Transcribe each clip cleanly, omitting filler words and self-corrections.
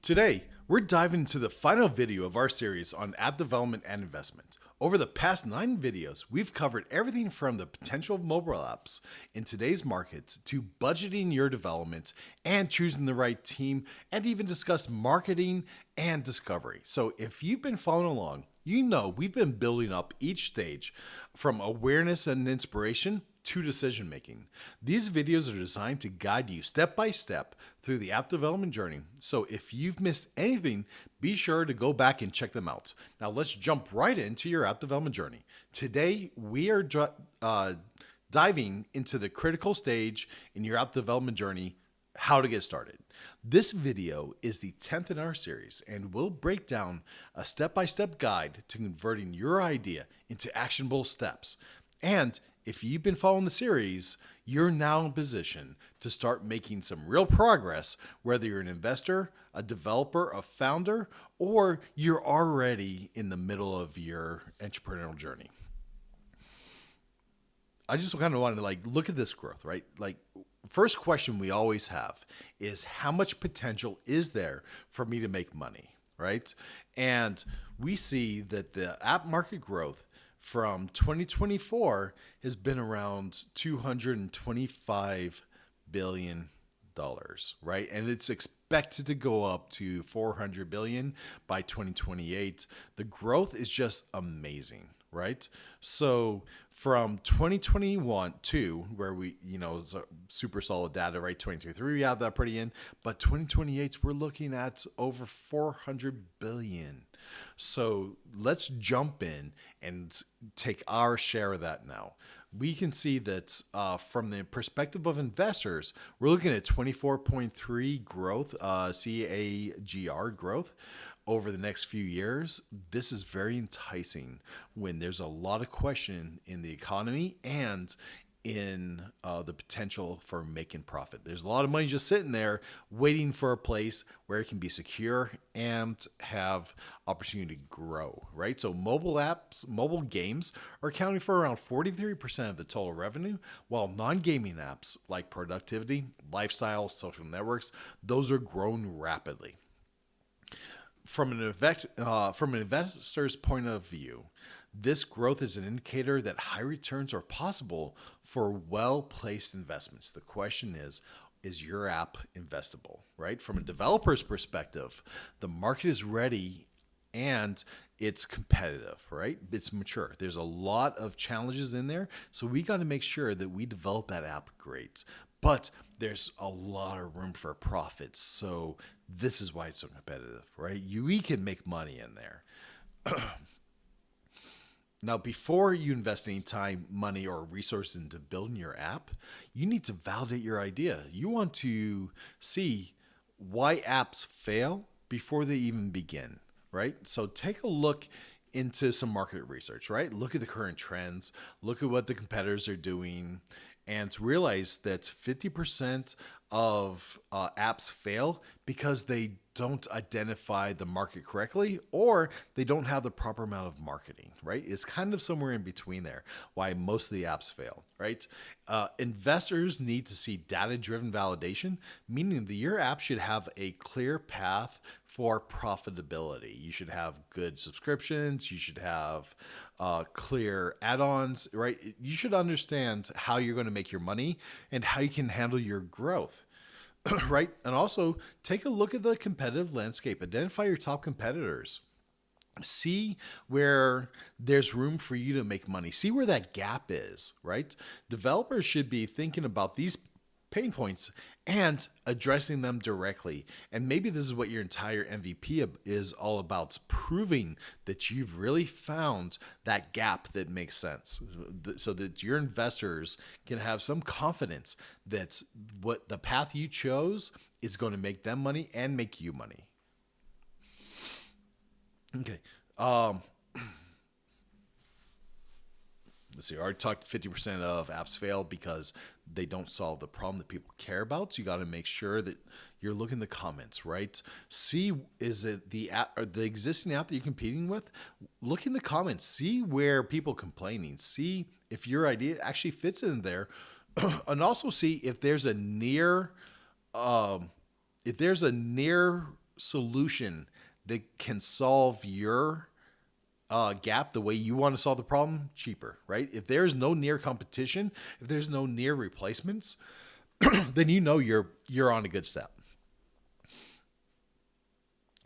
Today, we're diving into the final video of our series on app development and investment. Over the past 9 videos, we've covered everything from the potential of mobile apps in today's markets to budgeting your development and choosing the right team, and even discussed marketing and discovery. So if you've been following along, you know we've been building up each stage from awareness and inspiration to decision making. These videos are designed to guide you step by step through the app development journey. So if you've missed anything, be sure to go back and check them out. Now let's jump right into your app development journey. Today we are diving into the critical stage in your app development journey, how to get started. This video is the 10th in our series, and we'll break down a step-by-step guide to converting your idea into actionable steps. And if you've been following the series, you're now in position to start making some real progress, whether you're an investor, a developer, a founder, or you're already in the middle of your entrepreneurial journey. I just kind of wanted to look at this growth, right? First question we always have is, how much potential is there for me to make money, right? And we see that the app market growth from 2024 has been around $225 billion, right? And it's expected to go up to $400 billion by 2028. The growth is just amazing, right? So from 2021 to where we, it's a super solid data, right? 2023, we have that pretty in, but 2028, we're looking at over 400 billion. So let's jump in and take our share of that now. We can see that from the perspective of investors, we're looking at 24.3 growth, CAGR growth over the next few years. This is very enticing when there's a lot of question in the economy and in the potential for making profit. There's a lot of money just sitting there waiting for a place where it can be secure and have opportunity to grow, right? So mobile apps, mobile games are accounting for around 43% of the total revenue, while non-gaming apps like productivity, lifestyle, social networks, those are growing rapidly. From an investor's point of view, this growth is an indicator that high returns are possible for well-placed investments. The question is your app investable, right? From a developer's perspective, the market is ready and it's competitive, right? It's mature. There's a lot of challenges in there, so we got to make sure that we develop that app great. But there's a lot of room for profits, so this is why it's so competitive, right? We can make money in there. Now, before you invest any time, money, or resources into building your app, you need to validate your idea. You want to see why apps fail before they even begin, right? So take a look into some market research, right? Look at the current trends, look at what the competitors are doing, and realize that 50% of apps fail because they don't identify the market correctly, or they don't have the proper amount of marketing, right? It's kind of somewhere in between there, why most of the apps fail, right? Investors need to see data-driven validation, meaning that your app should have a clear path for profitability. You should have good subscriptions. You should have clear add-ons, right? You should understand how you're going to make your money and how you can handle your growth. Right? And also take a look at the competitive landscape. Identify your top competitors. See where there's room for you to make money. See where that gap is, right? Developers should be thinking about these pain points and addressing them directly. And maybe this is what your entire MVP is all about, proving that you've really found that gap that makes sense, so that your investors can have some confidence that what the path you chose is going to make them money and make you money. Okay. Let's see, I already talked 50% of apps fail because they don't solve the problem that people care about. So you got to make sure that you're looking at the comments, right? See, is it the app or the existing app that you're competing with? Look in the comments, see where people complaining, see if your idea actually fits in there, and also see if there's a near solution that can solve your gap the way you want to solve the problem, cheaper, right? If there's no near competition, if there's no near replacements, then you know you're on a good step.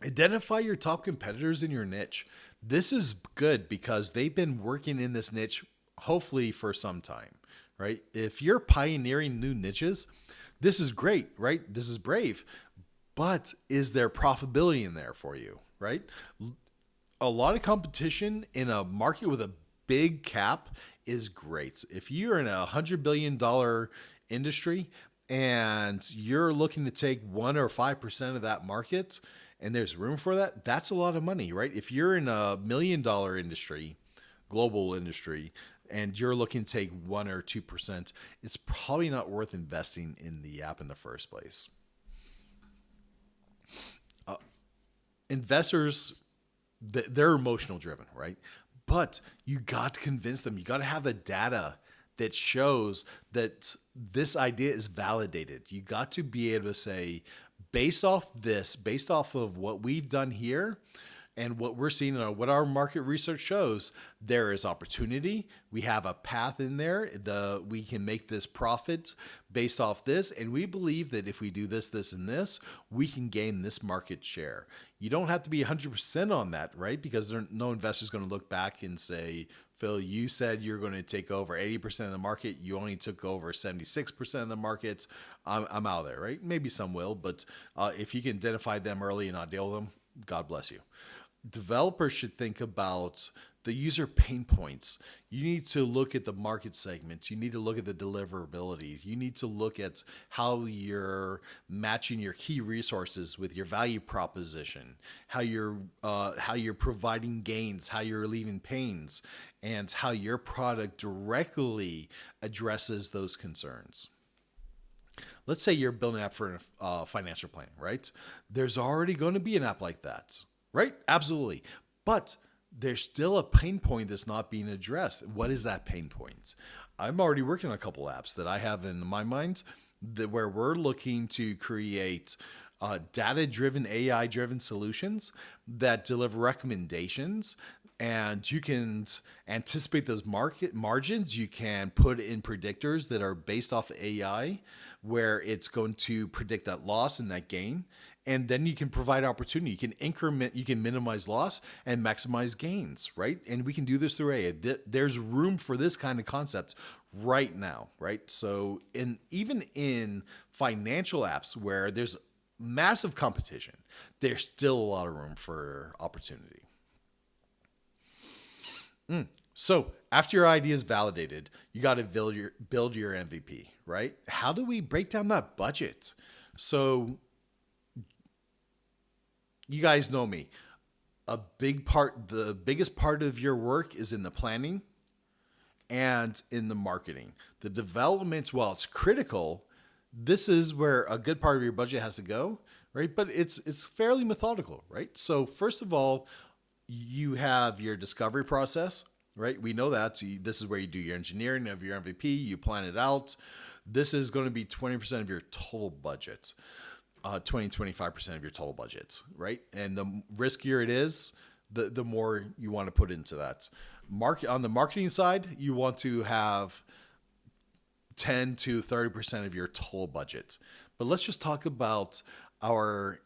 Identify your top competitors in your niche. This is good because they've been working in this niche hopefully for some time, right? If you're pioneering new niches, this is great, right? This is brave. But is there profitability in there for you, right? A lot of competition in a market with a big cap is great. If you're in a $100 billion industry and you're looking to take 1 or 5% of that market and there's room for that, that's a lot of money, right? If you're in a $1 million industry, global industry, and you're looking to take 1 or 2%, it's probably not worth investing in the app in the first place. Investors, they're emotional driven, right? But you got to convince them. You got to have the data that shows that this idea is validated. You got to be able to say, based off of what we've done here and what we're seeing, what our market research shows, there is opportunity. We have a path in there. We can make this profit based off this. And we believe that if we do this, this, and this, we can gain this market share. You don't have to be 100% on that, right? Because no investor is going to look back and say, Phil, you said you're going to take over 80% of the market. You only took over 76% of the market. I'm out of there, right? Maybe some will, but if you can identify them early and not deal with them, God bless you. Developers should think about the user pain points. You need to look at the market segments. You need to look at the deliverability. You need to look at how you're matching your key resources with your value proposition, how you're providing gains, how you're relieving pains, and how your product directly addresses those concerns. Let's say you're building an app for a financial plan, right? There's already going to be an app like that, right? Absolutely. But there's still a pain point that's not being addressed. What is that pain point? I'm already working on a couple apps that I have in my mind where we're looking to create data-driven, AI-driven solutions that deliver recommendations, and you can anticipate those market margins. You can put in predictors that are based off AI, where it's going to predict that loss and that gain. And then you can provide opportunity. You can increment, you can minimize loss and maximize gains, right? And we can do this through AI. There's room for this kind of concept right now, right? So even in financial apps where there's massive competition, there's still a lot of room for opportunity. So after your idea is validated, you got to build your MVP, right? How do we break down that budget? So you guys know me. The biggest part of your work is in the planning and in the marketing. The development, while it's critical, this is where a good part of your budget has to go, right? But it's fairly methodical, right? So first of all, you have your discovery process, right? We know that. So this is where you do your engineering of your MVP. You plan it out. This is going to be 20% of your total budget. 20-25% of your total budgets, right? And the riskier it is, the more you want to put into that. On the marketing side, you want to have 10 to 30% of your total budget. But let's just talk about our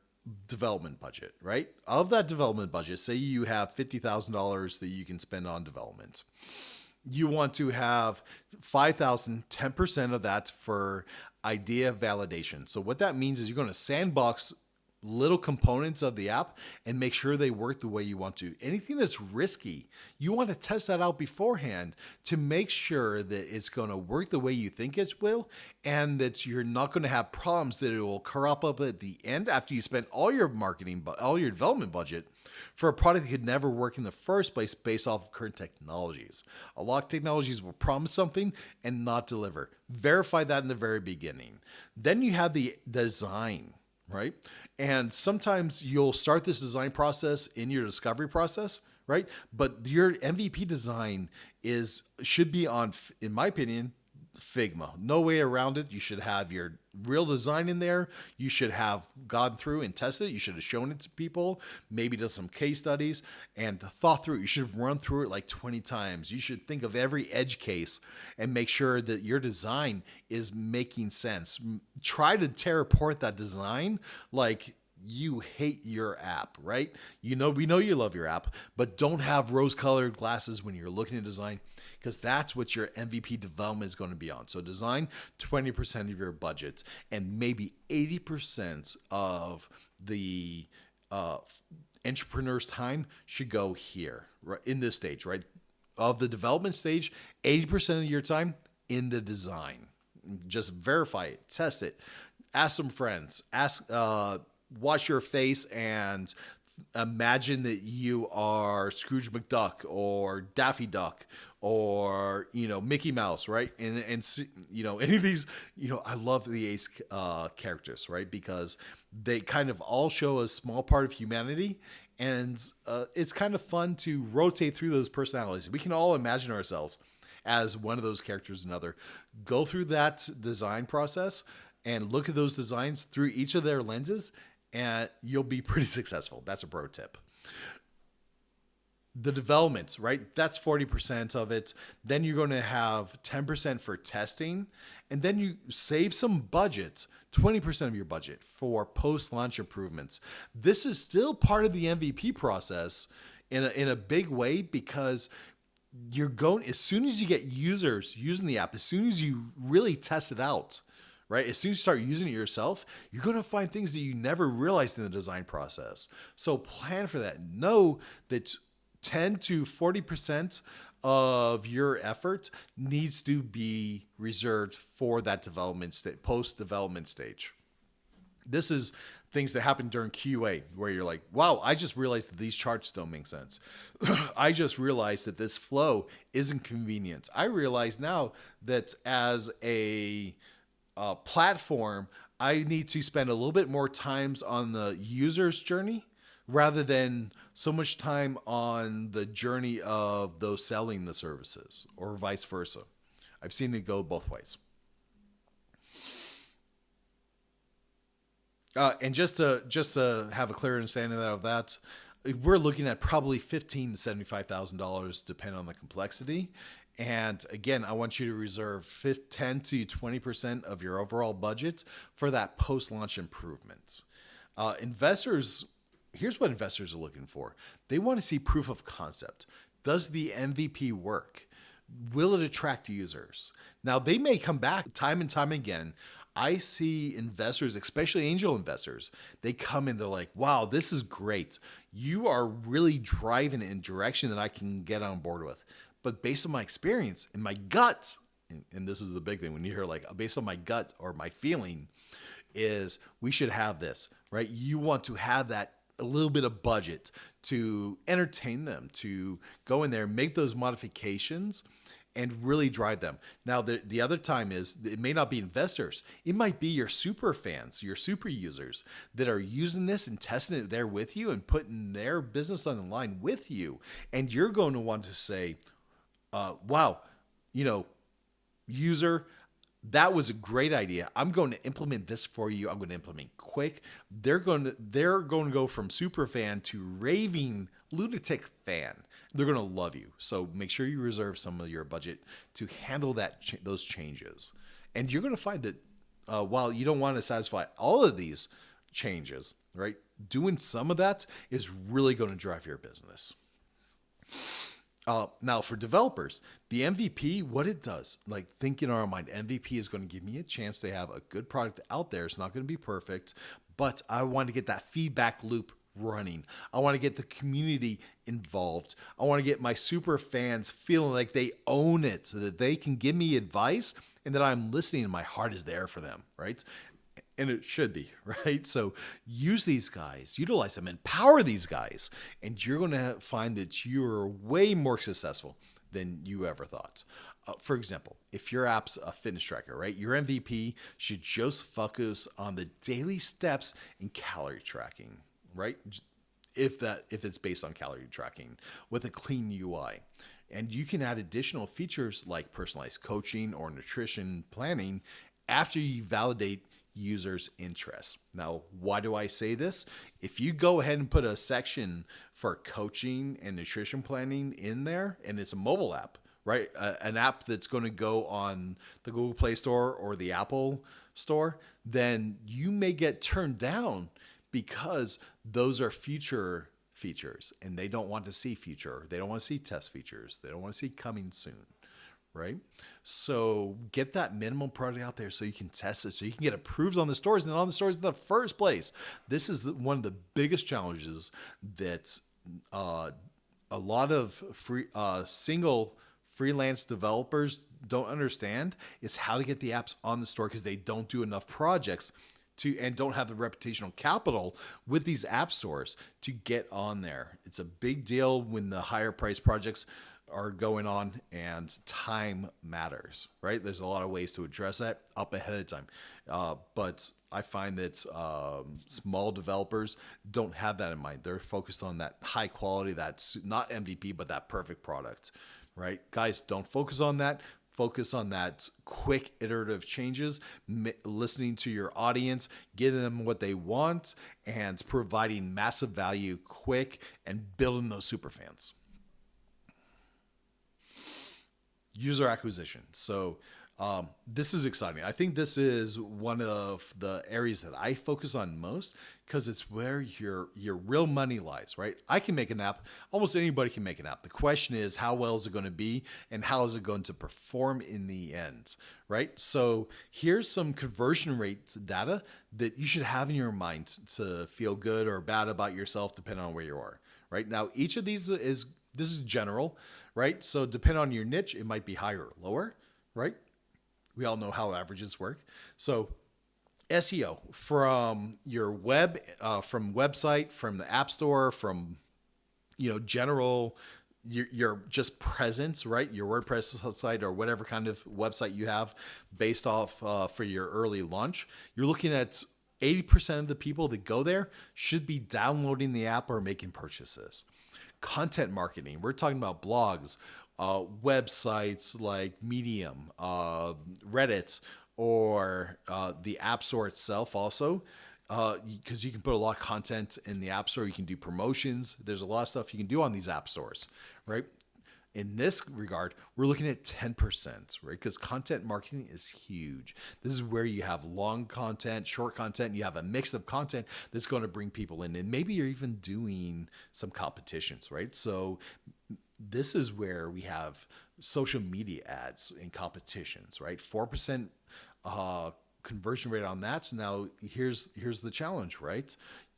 development budget, right? Of that development budget, say you have $50,000 that you can spend on development. You want to have 5,000, 10% of that for idea validation. So what that means is you're going to sandbox little components of the app and make sure they work the way you want to. Anything that's risky, you want to test that out beforehand to make sure that it's going to work the way you think it will, and that you're not going to have problems that it will crop up at the end after you spend all your development budget for a product that could never work in the first place based off of current technologies. A lot of technologies will promise something and not deliver. Verify that in the very beginning. Then you have the design, right? And sometimes you'll start this design process in your discovery process, right? But your MVP design should be on, in my opinion, Figma. No way around it. You should have your real design in there. You should have gone through and tested it. You should have shown it to people, maybe done some case studies and thought through it. You should have run through it like 20 times. You should think of every edge case and make sure that your design is making sense. Try to tear apart that design like you hate your app, right? We know you love your app, but don't have rose-colored glasses when you're looking at design, because that's what your MVP development is going to be on. So design 20% of your budget, and maybe 80% of the entrepreneur's time should go here, right, in this stage, right? Of the development stage, 80% of your time in the design. Just verify it, test it, ask some friends, wash your face and imagine that you are Scrooge McDuck or Daffy Duck or, Mickey Mouse, right? And any of these, I love the Ace characters, right? Because they kind of all show a small part of humanity. And it's kind of fun to rotate through those personalities. We can all imagine ourselves as one of those characters or another. Go through that design process and look at those designs through each of their lenses, and you'll be pretty successful. That's a pro tip. The development, right? That's 40% of it. Then you're going to have 10% for testing. And then you save some budget, 20% of your budget for post-launch improvements. This is still part of the MVP process in a big way, because you're going, as soon as you get users using the app, as soon as you really test it out, right? As soon as you start using it yourself, you're going to find things that you never realized in the design process. So plan for that. Know that 10 to 40% of your effort needs to be reserved for that development post-development stage. This is things that happen during QA where you're like, wow, I just realized that these charts don't make sense. I just realized that this flow isn't convenient. I realize now that as a platform, I need to spend a little bit more time on the user's journey rather than so much time on the journey of those selling the services, or vice versa. I've seen it go both ways. And just to have a clear understanding of that, we're looking at probably $15,000 to $75,000, depending on the complexity. And again, I want you to reserve 10 to 20% of your overall budget for that post-launch improvement. Investors, here's what investors are looking for. They want to see proof of concept. Does the MVP work? Will it attract users? Now, they may come back time and time again. I see investors, especially angel investors, they come in, they're like, wow, this is great. You are really driving it in a direction that I can get on board with. But based on my experience and my gut, and this is the big thing when you hear like, based on my gut or my feeling, is we should have this, right? You want to have that a little bit of budget to entertain them, to go in there, make those modifications, and really drive them. Now, the other time is, it may not be investors. It might be your super fans, your super users that are using this and testing it there with you and putting their business on the line with you. And you're going to want to say, wow, user, that was a great idea. I'm going to implement this for you. I'm going to implement quick. They're going to go from super fan to raving lunatic fan. They're going to love you. So make sure you reserve some of your budget to handle those changes. And you're going to find that while you don't want to satisfy all of these changes, right? Doing some of that is really going to drive your business. Now, for developers, the MVP, what it does, like think in our mind, MVP is going to give me a chance to have a good product out there. It's not going to be perfect, but I want to get that feedback loop running. I want to get the community involved. I want to get my super fans feeling like they own it so that they can give me advice and that I'm listening and my heart is there for them, right? And it should be, right? So use these guys, utilize them, empower these guys, and you're going to find that you're way more successful than you ever thought. For example, if your app's a fitness tracker, right? Your MVP should just focus on the daily steps in calorie tracking, right? If it's based on calorie tracking with a clean UI. And you can add additional features like personalized coaching or nutrition planning after you validate users' interests. Now, why do I say this? If you go ahead and put a section for coaching and nutrition planning in there, and it's a mobile app, right? An app that's going to go on the Google Play Store or the Apple Store, then you may get turned down because those are future features and they don't want to see future. They don't want to see test features. They don't want to see coming soon, right? So get that minimum product out there so you can test it, so you can get approved on the stores and on the stores in the first place. This is one of the biggest challenges that a lot of single freelance developers don't understand, is how to get the apps on the store, because they don't do enough projects and don't have the reputational capital with these app stores to get on there. It's a big deal when the higher price projects are going on, and time matters, right? There's a lot of ways to address that up ahead of time. But I find that small developers don't have that in mind. They're focused on that high quality, that's not MVP, but that perfect product, right? Guys, don't focus on that. Focus on that quick iterative changes, listening to your audience, giving them what they want, and providing massive value quick, and building those super fans. User acquisition. So this is exciting. I think this is one of the areas that I focus on most, because it's where your real money lies, right? I can make an app. Almost anybody can make an app. The question is, how well is it going to be, and how is it going to perform in the end, right? So here's some conversion rate data that you should have in your mind to feel good or bad about yourself, depending on where you are, right? Now, each of these this is general, right? So depending on your niche, it might be higher or lower, right? We all know how averages work. So SEO from your web, from website, from the app store, from, general, your just presence, right? Your WordPress site or whatever kind of website you have based off for your early launch. You're looking at 80% of the people that go there should be downloading the app or making purchases. Content marketing. We're talking about blogs, websites like Medium, Reddit, or the App Store itself also, because you can put a lot of content in the App Store. You can do promotions. There's a lot of stuff you can do on these app stores, right? In this regard, we're looking at 10%, right? Because content marketing is huge. This is where you have long content, short content. You have a mix of content that's going to bring people in. And maybe you're even doing some competitions, right? So this is where we have social media ads and competitions, right? 4% conversion rate on that. So now here's the challenge, right?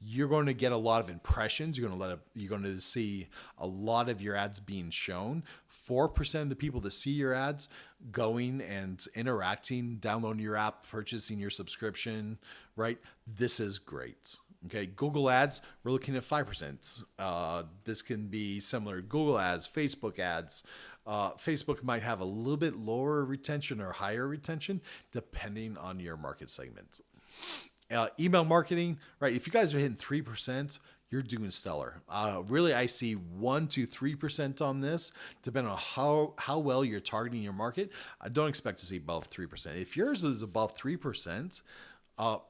You're going to get a lot of impressions. You're going to see a lot of your ads being shown. 4% of the people that see your ads going and interacting, downloading your app, purchasing your subscription, right? This is great. Okay, Google ads, we're looking at 5%. This can be similar. Google ads, Facebook ads. Facebook might have a little bit lower retention or higher retention depending on your market segment. Email marketing, right? If you guys are hitting 3%, you're doing stellar. Really, I see 1 to 3% on this, depending on how well you're targeting your market. I don't expect to see above 3%. If yours is above 3%,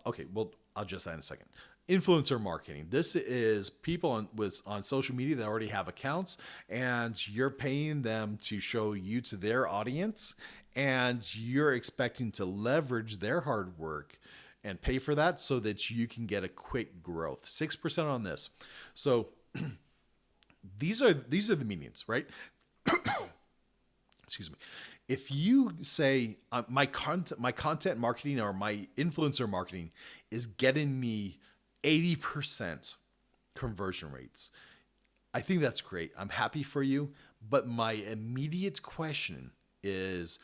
okay, well, I'll address that in a second. Influencer marketing. This is people on social media that already have accounts, and you're paying them to show you to their audience, and you're expecting to leverage their hard work and pay for that so that you can get a quick growth. 6% on this. So these are the meanings, right? Excuse me. If you say my content marketing or my influencer marketing is getting me 80% conversion rates, I think that's great. I'm happy for you. But my immediate question is,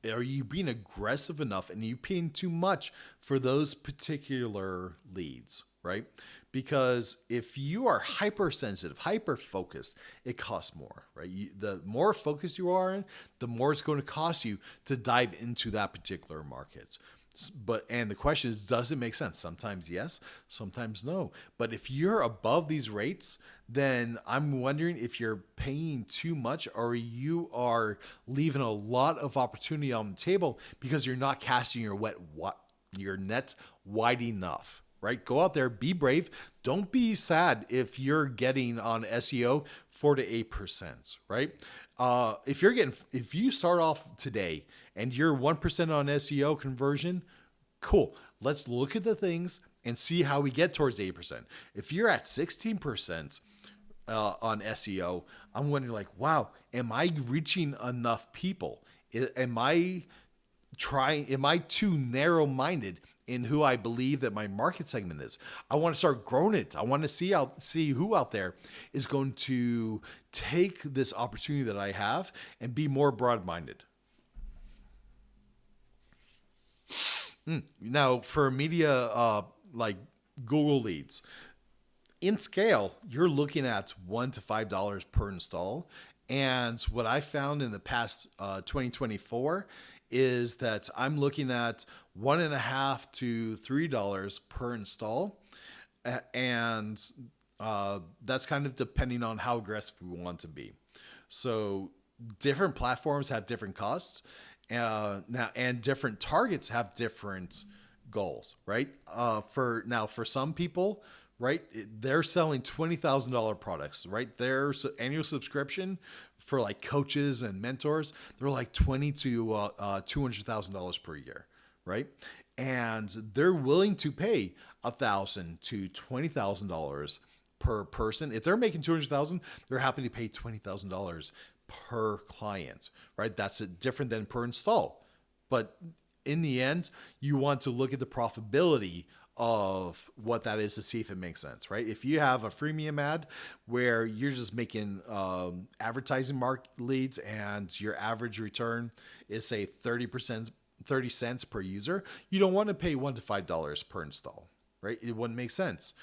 are you being aggressive enough, and are you paying too much for those particular leads, right? Because if you are hypersensitive, hyper-focused, it costs more, right? The more focused you are, the more it's going to cost you to dive into that particular market. And the question is, does it make sense? Sometimes yes, sometimes no. But if you're above these rates, then I'm wondering if you're paying too much, or you are leaving a lot of opportunity on the table because you're not casting your your net wide enough, right? Go out there, be brave. Don't be sad if you're getting on SEO 4 to 8%, right? If you start off today and you're 1% on SEO conversion, cool. Let's look at the things and see how we get towards 8%. If you're at 16% on SEO, I'm wondering like, wow, am I reaching enough people? Am I too narrow-minded in who I believe that my market segment is? I want to start growing it. I want to see who out there is going to take this opportunity that I have and be more broad-minded. Now, for media like Google leads, in scale, you're looking at $1 to $5 per install. And what I found in the past 2024 is that I'm looking at $1.50 to $3 per install. And that's kind of depending on how aggressive we want to be. So different platforms have different costs. Now, and different targets have different goals, right? For some people, right, they're selling $20,000 products, right? Their annual subscription for like coaches and mentors, they're like $20,000 to $200,000 per year, right? And they're willing to pay $1,000 to $20,000 per person. If they're making $200,000, they're happy to pay $20,000 per client, right? That's different than per install. But in the end, you want to look at the profitability of what that is to see if it makes sense, right? If you have a freemium ad where you're just making advertising market leads and your average return is say 30 cents per user, you don't want to pay $1 to $5 per install, right? It wouldn't make sense.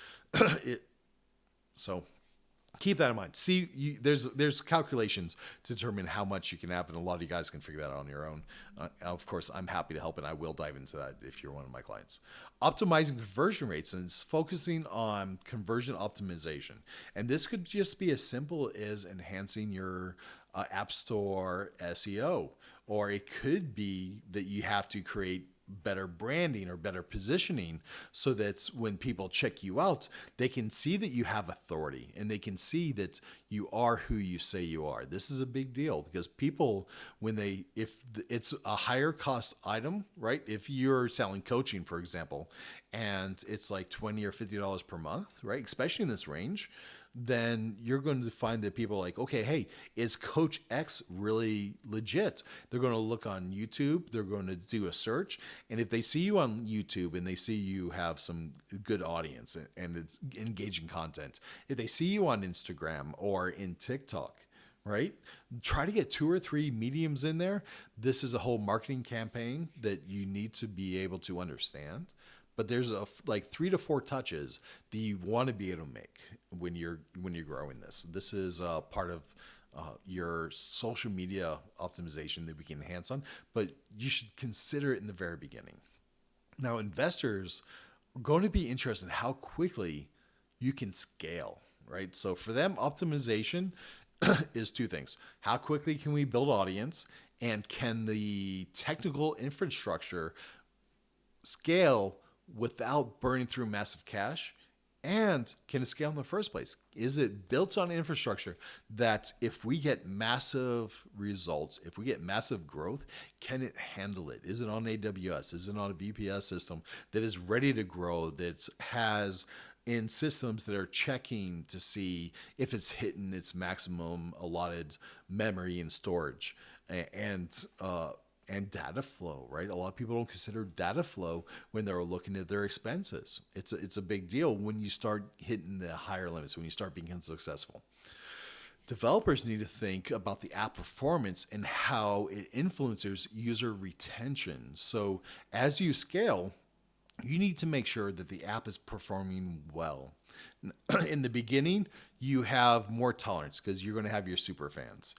So keep that in mind. See, there's calculations to determine how much you can have, and a lot of you guys can figure that out on your own. Of course, I'm happy to help, and I will dive into that if you're one of my clients. Optimizing conversion rates and focusing on conversion optimization. And this could just be as simple as enhancing your App Store SEO, or it could be that you have to create better branding or better positioning so that when people check you out, they can see that you have authority and they can see that you are who you say you are. This is a big deal because people, if it's a higher cost item, right? If you're selling coaching, for example, and it's like $20 or $50 per month, right? Especially in this range, then you're going to find that people are like, okay, hey, is Coach X really legit? They're going to look on YouTube. They're going to do a search. And if they see you on YouTube and they see you have some good audience and it's engaging content, if they see you on Instagram or in TikTok, right? Try to get 2 or 3 mediums in there. This is a whole marketing campaign that you need to be able to understand. But there's like 3 to 4 touches that you want to be able to make when you're growing this. This is part of your social media optimization that we can enhance on, but you should consider it in the very beginning. Now, investors are going to be interested in how quickly you can scale, right? So for them, optimization is 2 things. How quickly can we build audience, and can the technical infrastructure scale without burning through massive cash? And can it scale in the first place? Is it built on infrastructure that if we get massive results, if we get massive growth, can it handle it? Is it on AWS? Is it on a VPS system that is ready to grow, that has in systems that are checking to see if it's hitting its maximum allotted memory and storage? And data flow, right? A lot of people don't consider data flow when they're looking at their expenses. It's a big deal when you start hitting the higher limits, when you start becoming successful. Developers need to think about the app performance and how it influences user retention. So as you scale, you need to make sure that the app is performing well. In the beginning, you have more tolerance because you're going to have your super fans,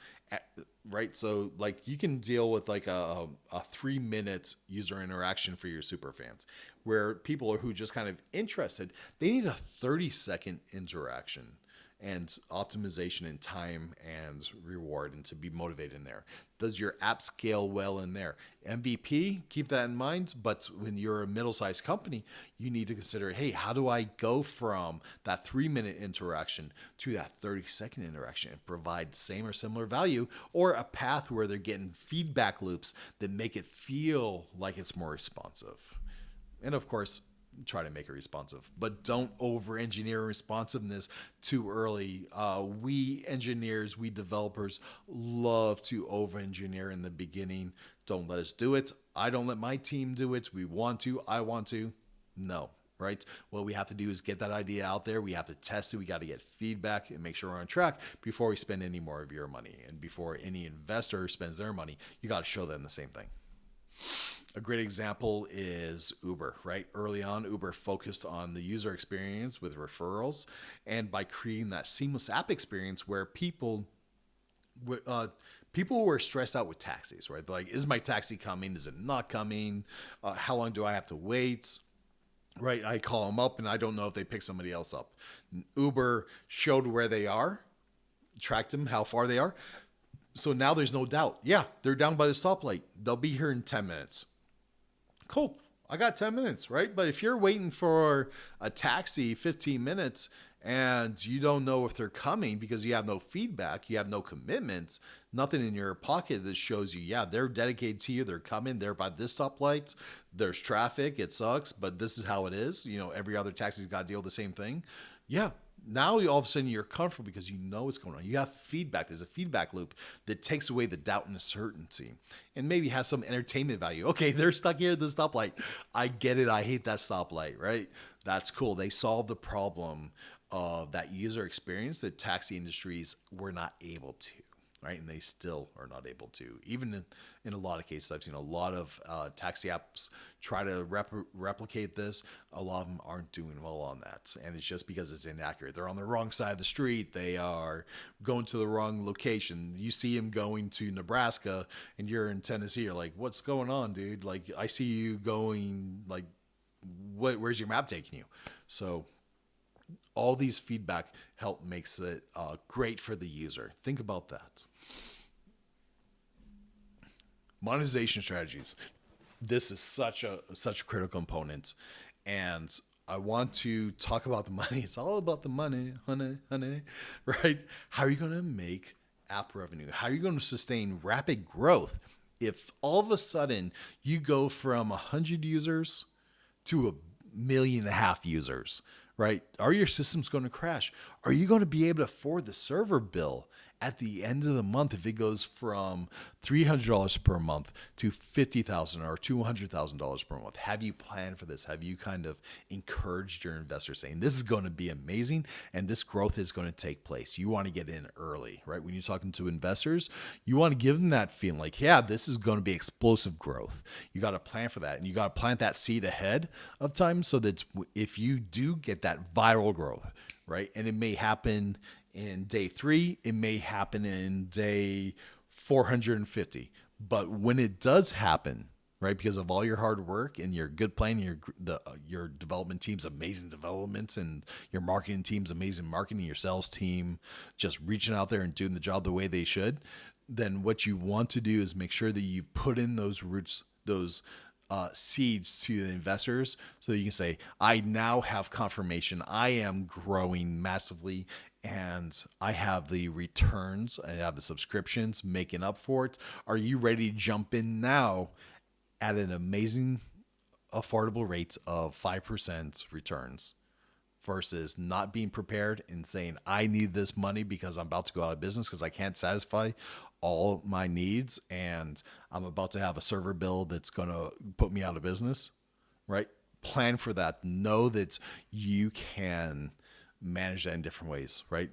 right? So like you can deal with like a 3-minute user interaction for your super fans, where people are who just kind of interested, they need a 30-second interaction. and optimization and time and reward, and to be motivated in there. Does your app scale well in there? MVP, keep that in mind. But when you're a middle-sized company, you need to consider, hey, how do I go from that 3-minute interaction to that 30-second interaction and provide same or similar value, or a path where they're getting feedback loops that make it feel like it's more responsive. And of course, try to make it responsive, but don't over engineer responsiveness too early. We engineers, we developers love to over engineer in the beginning. Don't let us do it. I don't let my team do it. We want to, I want to. No, right? What we have to do is get that idea out there. We have to test it. We got to get feedback and make sure we're on track before we spend any more of your money. And before any investor spends their money, you got to show them the same thing. A great example is Uber, right? Early on, Uber focused on the user experience with referrals, and by creating that seamless app experience where people were stressed out with taxis, right? They're like, is my taxi coming? Is it not coming? How long do I have to wait? Right? I call them up and I don't know if they pick somebody else up. Uber showed where they are, tracked them, how far they are. So now there's no doubt. Yeah, they're down by the stoplight. They'll be here in 10 minutes. Cool. I got 10 minutes, right? But if you're waiting for a taxi 15 minutes and you don't know if they're coming because you have no feedback, you have no commitments, nothing in your pocket that shows you, yeah, they're dedicated to you, they're coming, they're by this stoplight, there's traffic, it sucks, but this is how it is. You know, every other taxi's got to deal with the same thing. Yeah. Now all of a sudden you're comfortable because you know what's going on. You have feedback. There's a feedback loop that takes away the doubt and uncertainty and maybe has some entertainment value. Okay, they're stuck here at the stoplight. I get it. I hate that stoplight, right? That's cool. They solved the problem of that user experience that taxi industries were not able to, right? And they still are not able to. Even in a lot of cases, I've seen a lot of taxi apps try to replicate this. A lot of them aren't doing well on that. And it's just because it's inaccurate. They're on the wrong side of the street. They are going to the wrong location. You see them going to Nebraska and you're in Tennessee. You're like, what's going on, dude? Like, I see you going, like, where's your map taking you? So all these feedback help makes it great for the user. Think about that. Monetization strategies. This is such a critical component, and I want to talk about the money. It's all about the money, honey, right? How are you going to make app revenue? How are you going to sustain rapid growth if all of a sudden you go from 100 users to 1.5 million users? Right? Are your systems going to crash? Are you going to be able to afford the server bill at the end of the month if it goes from $300 per month to $50,000 or $200,000 per month? Have you planned for this? Have you kind of encouraged your investors saying this is going to be amazing and this growth is going to take place? You want to get in early, right? When you're talking to investors, you want to give them that feeling like, yeah, this is going to be explosive growth. You got to plan for that, and you got to plant that seed ahead of time so that if you do get that viral growth, right? And it may happen in day 3, it may happen in day 450. But when it does happen, right, because of all your hard work and your good plan, your development team's amazing development, and your marketing team's amazing marketing, your sales team just reaching out there and doing the job the way they should, then what you want to do is make sure that you put in those roots, those seeds to the investors, so that you can say, I now have confirmation. I am growing massively and I have the returns. I have the subscriptions making up for it. Are you ready to jump in now at an amazing, affordable rate of 5% returns versus not being prepared and saying, I need this money because I'm about to go out of business because I can't satisfy all my needs and I'm about to have a server bill that's going to put me out of business, right? Plan for that. Know that you can manage that in different ways, right?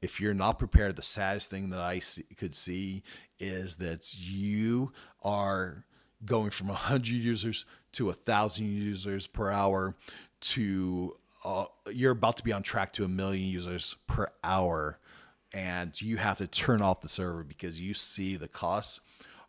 If you're not prepared, the saddest thing that I could see is that you are going from 100 users to 1,000 users per hour to you're about to be on track to 1 million users per hour, and you have to turn off the server because you see the costs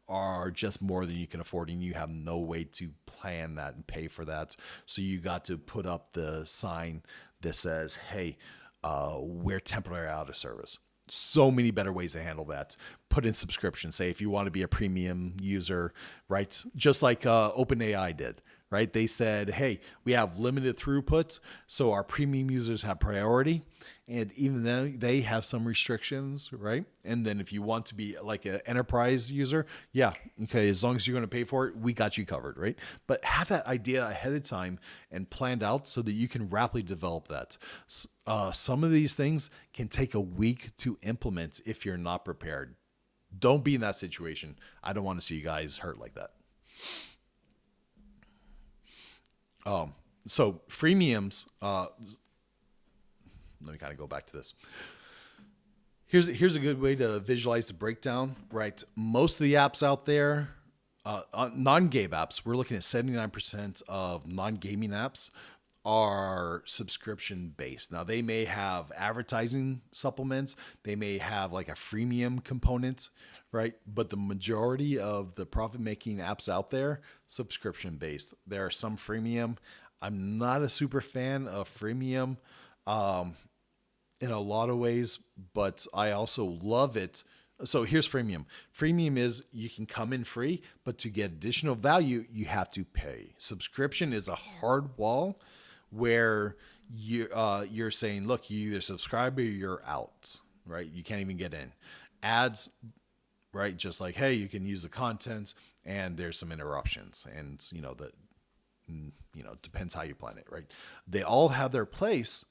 are just more than you can afford and you have no way to plan that and pay for that. So you got to put up the sign that says, hey, we're temporarily out of service. So many better ways to handle that. Put in subscription. Say if you want to be a premium user, right? Just like OpenAI did, right? They said, hey, we have limited throughput, so our premium users have priority. And even though they have some restrictions, right? And then if you want to be like an enterprise user, yeah, okay, as long as you're going to pay for it, we got you covered, right? But have that idea ahead of time and planned out so that you can rapidly develop that. Some of these things can take a week to implement if you're not prepared. Don't be in that situation. I don't want to see you guys hurt like that. So freemiums, let me kind of go back to this. Here's a good way to visualize the breakdown, right? Most of the apps out there, non-game apps, we're looking at 79% of non-gaming apps are subscription based. Now they may have advertising supplements, they may have like a freemium component, right? But the majority of the profit-making apps out there, subscription based. There are some freemium. I'm not a super fan of freemium in a lot of ways, but I also love it. So here's freemium. Freemium is you can come in free, but to get additional value, you have to pay. Subscription is a hard wall where you're saying, look, you either subscribe or you're out, right? You can't even get in. Ads, right? Just like, hey, you can use the content and there's some interruptions, and depends how you plan it, right? They all have their place,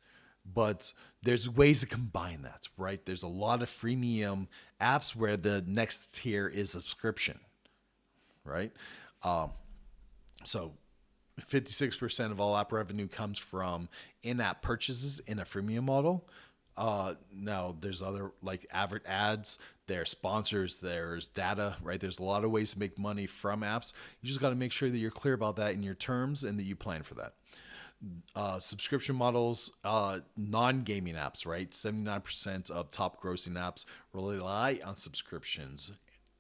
but there's ways to combine that, right? There's a lot of freemium apps where the next tier is subscription, right? So 56% of all app revenue comes from in-app purchases in a freemium model. Now there's other like ads, there's sponsors, there's data, right? There's a lot of ways to make money from apps. You just got to make sure that you're clear about that in your terms and that you plan for that. Subscription models, non-gaming apps, right? 79% of top grossing apps rely on subscriptions.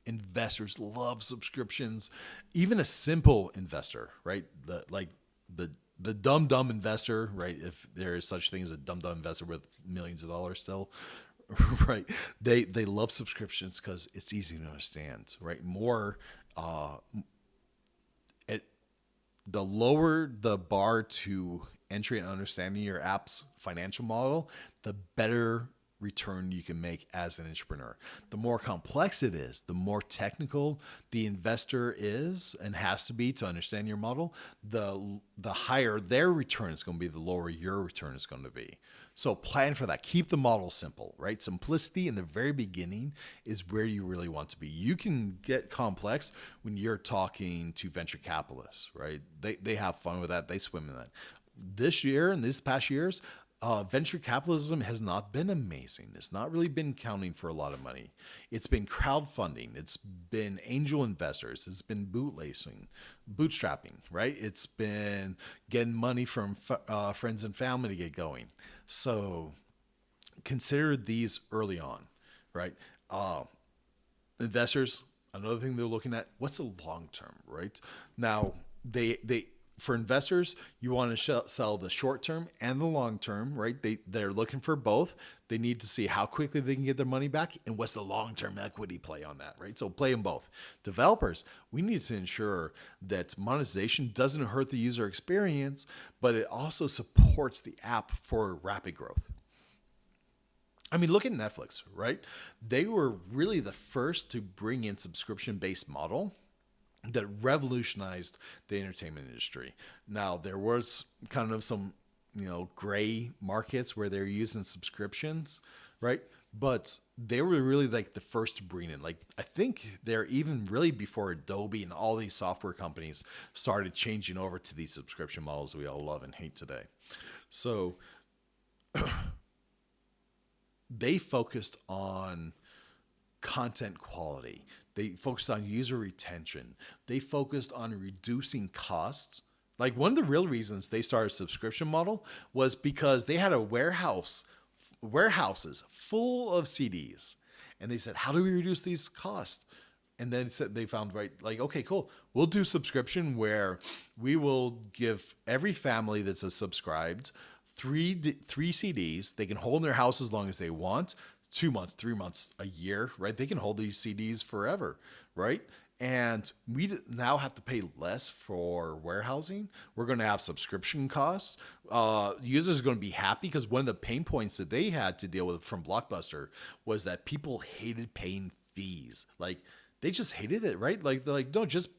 Investors love subscriptions. Even a simple investor, right? The dumb investor, right? If there is such thing as a dumb investor with millions of dollars still, right? They love subscriptions because it's easy to understand, right? The lower the bar to entry and understanding your app's financial model, the better return you can make as an entrepreneur. The more complex it is, the more technical the investor is and has to be to understand your model, the higher their return is going to be, the lower your return is going to be. So plan for that. Keep the model simple, right? Simplicity in the very beginning is where you really want to be. You can get complex when you're talking to venture capitalists, right? They have fun with that. They swim in that. This year and this past years, venture capitalism has not been amazing. It's not really been counting for a lot of money. It's been crowdfunding. It's been angel investors. It's been bootstrapping, right? It's been getting money from friends and family to get going. So consider these early on, right? Investors, another thing they're looking at, what's the long term, right? Now, for investors, you want to sell the short term and the long term, right? They're looking for both. They need to see how quickly they can get their money back and what's the long term equity play on that, right? So play them both. Developers, we need to ensure that monetization doesn't hurt the user experience, but it also supports the app for rapid growth. I mean, look at Netflix, right? They were really the first to bring in subscription-based model that revolutionized the entertainment industry. Now, there was kind of some, gray markets where they're using subscriptions, right? But they were really like the first to bring in. Like, I think they're even really before Adobe and all these software companies started changing over to these subscription models we all love and hate today. So they focused on content quality. They focused on user retention. They focused on reducing costs. Like, one of the real reasons they started a subscription model was because they had warehouses full of CDs. And they said, how do we reduce these costs? And then they found, right, like, okay, cool. We'll do subscription where we will give every family that's subscribed three CDs. They can hold in their house as long as they want, 2 months, 3 months, a year, right? They can hold these CDs forever, right? And we now have to pay less for warehousing. We're going to have subscription costs. Users are going to be happy because one of the pain points that they had to deal with from Blockbuster was that people hated paying fees. Like they just hated it, right? Like they're like, no, just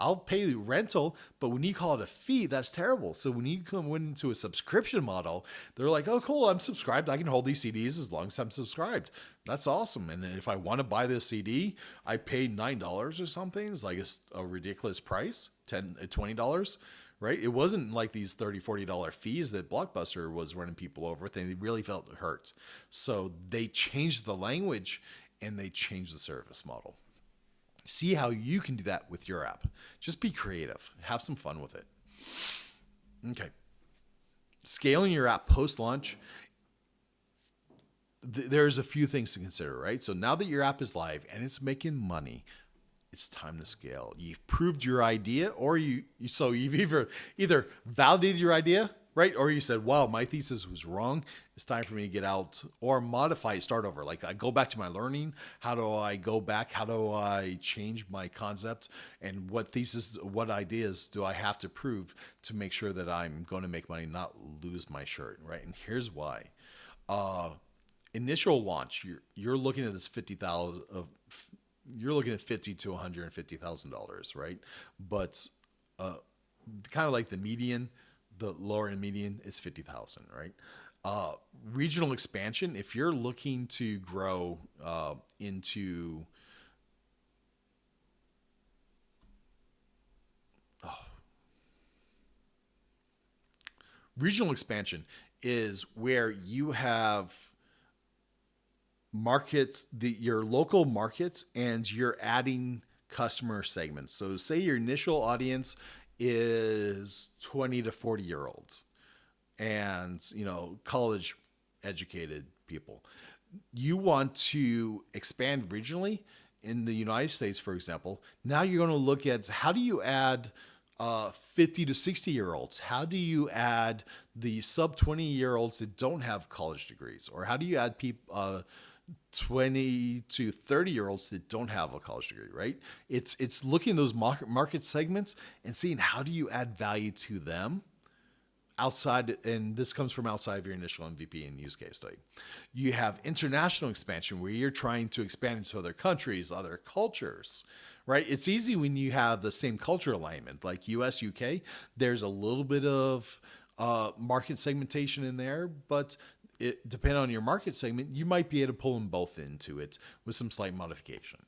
I'll pay the rental, but when you call it a fee, that's terrible. So when you come into a subscription model, they're like, oh, cool, I'm subscribed. I can hold these CDs as long as I'm subscribed. That's awesome. And if I want to buy this CD, I pay $9 or something. It's like a ridiculous price, $20, right? It wasn't like these $30, $40 fees that Blockbuster was running people over with, and they really felt hurt. So they changed the language and they changed the service model. See how you can do that with your app. Just be creative. Have some fun with it. Okay. Scaling your app post-launch, there's a few things to consider, right? So now that your app is live and it's making money, it's time to scale. You've proved your idea, or you've either validated your idea, right? Or you said, wow, my thesis was wrong. It's time for me to get out or modify, start over. Like I go back to my learning. How do I go back? How do I change my concept? And what ideas do I have to prove to make sure that I'm going to make money, not lose my shirt, right? And here's why. Initial launch, you're looking at this you're looking at $50,000 to $150,000, right? But kind of like the median, the lower end median, it's 50,000, right? Regional expansion, if you're looking to grow into regional expansion is where you have markets, your local markets, and you're adding customer segments. So say your initial audience is 20 to 40 year olds and, college educated people. You want to expand regionally in the United States, for example. Now you're going to look at how do you add 50 to 60 year olds? How do you add the sub 20 year olds that don't have college degrees? Or how do you add people, 20 to 30 year olds that don't have a college degree, right? It's looking at those market segments and seeing how do you add value to them outside, and this comes from outside of your initial MVP and use case study. You have international expansion where you're trying to expand into other countries, other cultures, right? It's easy when you have the same culture alignment, like US, UK. There's a little bit of market segmentation in there, but depending on your market segment, you might be able to pull them both into it with some slight modification.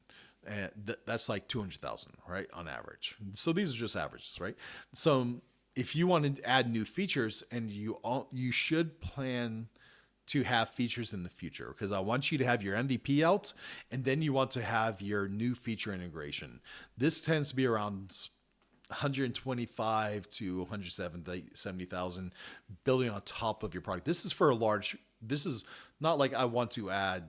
And that's like 200,000, right, on average. So these are just averages, right? So if you want to add new features, and you should plan to have features in the future, because I want you to have your MVP out, and then you want to have your new feature integration. This tends to be around 125 to 170,000 building on top of your product. This is this is not like I want to add,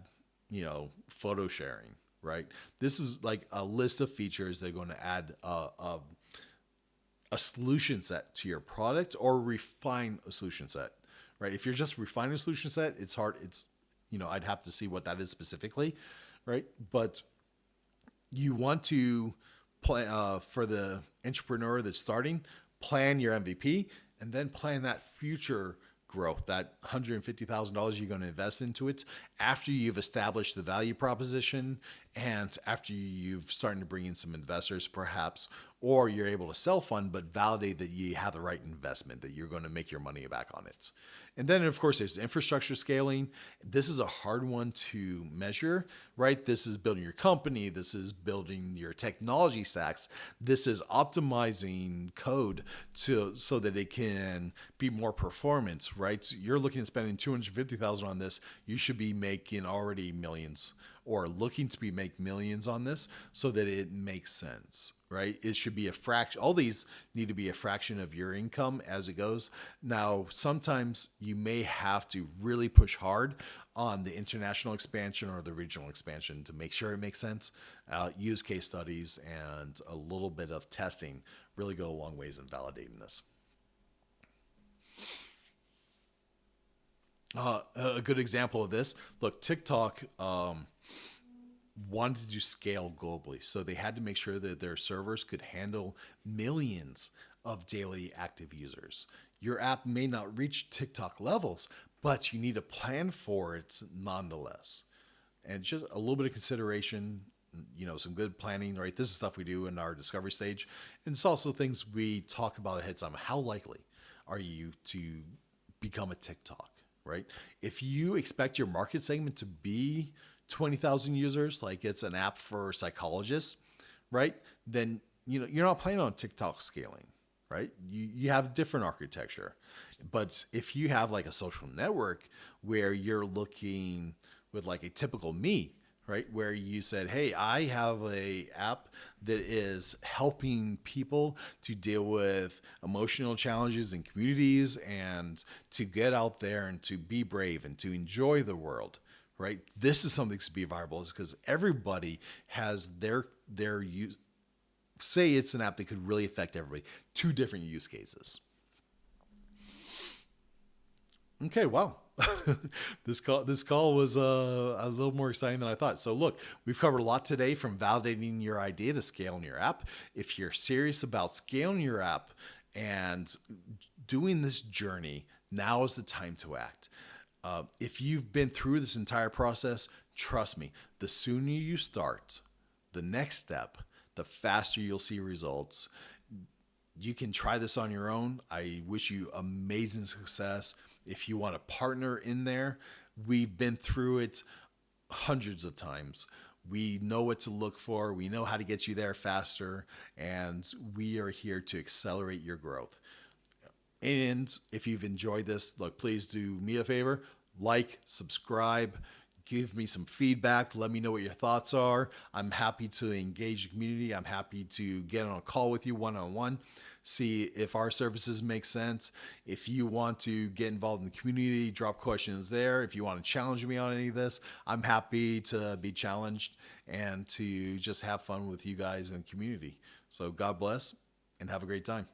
photo sharing, right? This is like a list of features that are going to add a solution set to your product, or refine a solution set, right? If you're just refining a solution set, it's hard. I'd have to see what that is specifically, right? But you want to plan for the entrepreneur that's starting, plan your MVP, and then plan that future growth, that $150,000 you're going to invest into it after you've established the value proposition and after you've started to bring in some investors perhaps, or you're able to self-fund, but validate that you have the right investment, that you're going to make your money back on it. And then, of course, there's infrastructure scaling. This is a hard one to measure, right? This is building your company. This is building your technology stacks. This is optimizing code so that it can be more performant, right? So you're looking at spending $250,000 on this. You should be making already millions, or looking to make millions on this, so that it makes sense, right? It should be a fraction. All these need to be a fraction of your income as it goes. Now, sometimes you may have to really push hard on the international expansion or the regional expansion to make sure it makes sense. Use case studies and a little bit of testing really go a long ways in validating this. A good example of this, look, TikTok wanted to scale globally. So they had to make sure that their servers could handle millions of daily active users. Your app may not reach TikTok levels, but you need a plan for it nonetheless. And just a little bit of consideration, some good planning, right? This is stuff we do in our discovery stage. And it's also things we talk about ahead of time. How likely are you to become a TikTok, right? If you expect your market segment to be 20,000 users, like it's an app for psychologists, right? Then, you're not planning on TikTok scaling, right? You have different architecture. But if you have like a social network where you're looking with like a typical me, right, where you said, hey, I have a app that is helping people to deal with emotional challenges in communities and to get out there and to be brave and to enjoy the world, right? This is something to be viable, is because everybody has their use. Say it's an app that could really affect everybody. Two different use cases. Okay, wow. This call was a little more exciting than I thought. So look, we've covered a lot today, from validating your idea to scaling your app. If you're serious about scaling your app and doing this journey, now is the time to act. If you've been through this entire process, trust me, the sooner you start, the next step, the faster you'll see results. You can try this on your own. I wish you amazing success. If you want a partner in there, we've been through it hundreds of times. We know what to look for. We know how to get you there faster. And we are here to accelerate your growth. And if you've enjoyed this, look, please do me a favor, like, subscribe, give me some feedback. Let me know what your thoughts are. I'm happy to engage the community. I'm happy to get on a call with you one-on-one, see if our services make sense. If you want to get involved in the community, drop questions there. If you want to challenge me on any of this, I'm happy to be challenged and to just have fun with you guys in the community. So God bless and have a great time.